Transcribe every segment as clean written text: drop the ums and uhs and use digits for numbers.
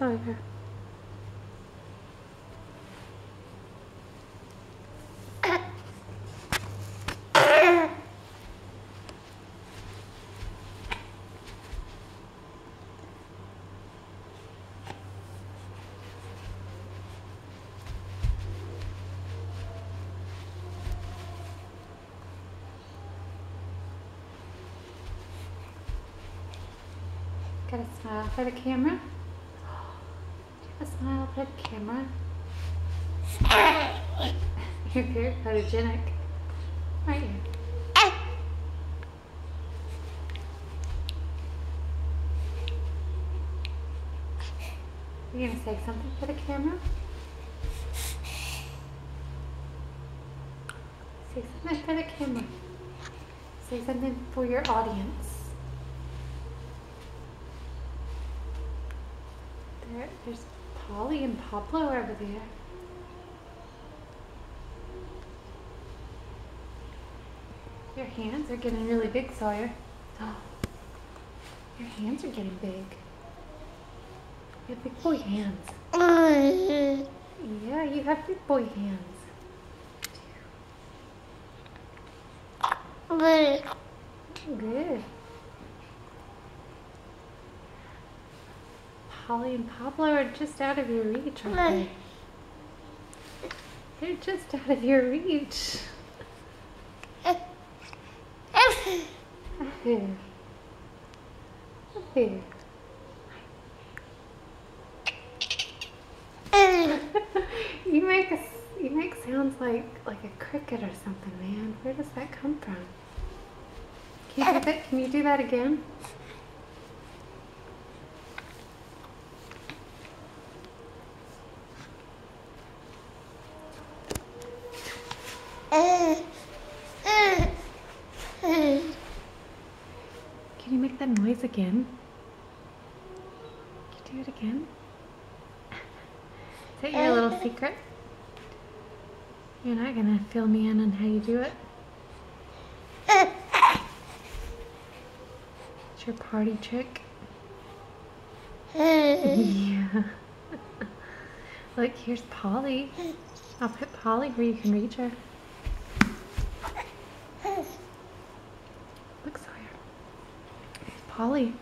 Sawyer. Got a smile for the camera? Do you have a smile for the camera? You're very photogenic. Aren't you? You gonna say something for the camera? Say something for the camera. Say something for your audience. There's Polly and Pablo over there. Your hands are getting really big, Sawyer. Oh, your hands are getting big. You have big boy hands. Yeah, you have big boy hands. Good. Polly and Pablo are just out of your reach, aren't they? They're just out of your reach. Here. Here. You make sounds like a cricket or something, man. Where does that come from? Can you do that again? Can you make that noise again? Can you do it again? Is that your little secret? You're not gonna fill me in on how you do it? It's your party trick? Yeah. Look, here's Polly. I'll put Polly where you can reach her. Look, Sawyer. Here's Polly.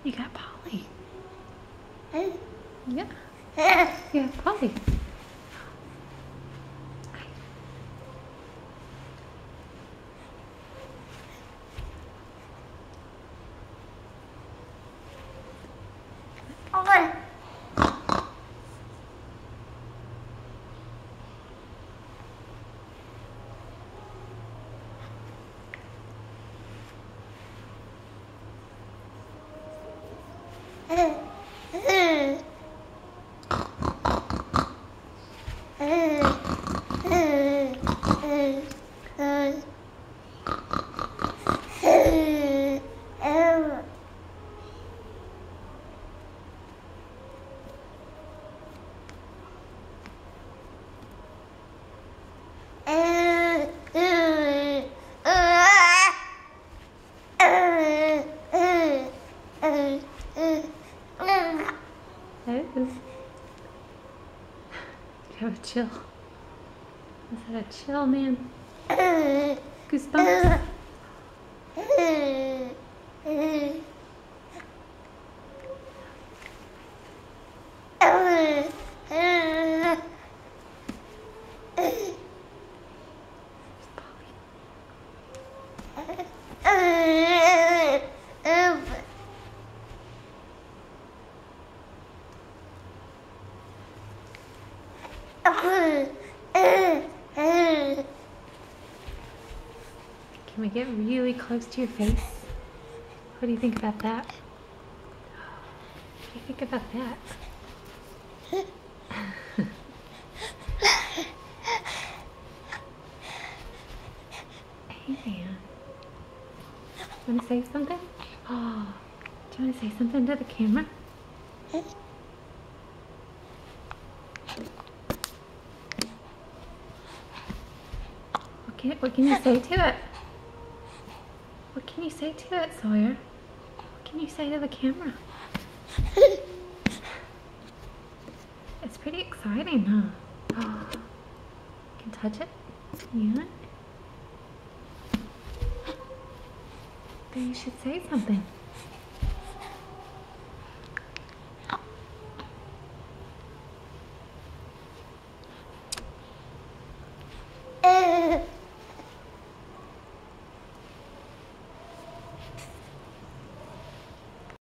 You got Polly. Yeah. You have Polly. Have a chill. Is that a chill, man? Goosebumps? Can we get really close to your face? What do you think about that? What do you think about that? Hey, man. You want to say something? Oh, do you want to say something to the camera? What can you say to it? What can you say to it, Sawyer? What can you say to the camera? It's pretty exciting, huh? Oh, you can touch it? Yeah? Then you should say something.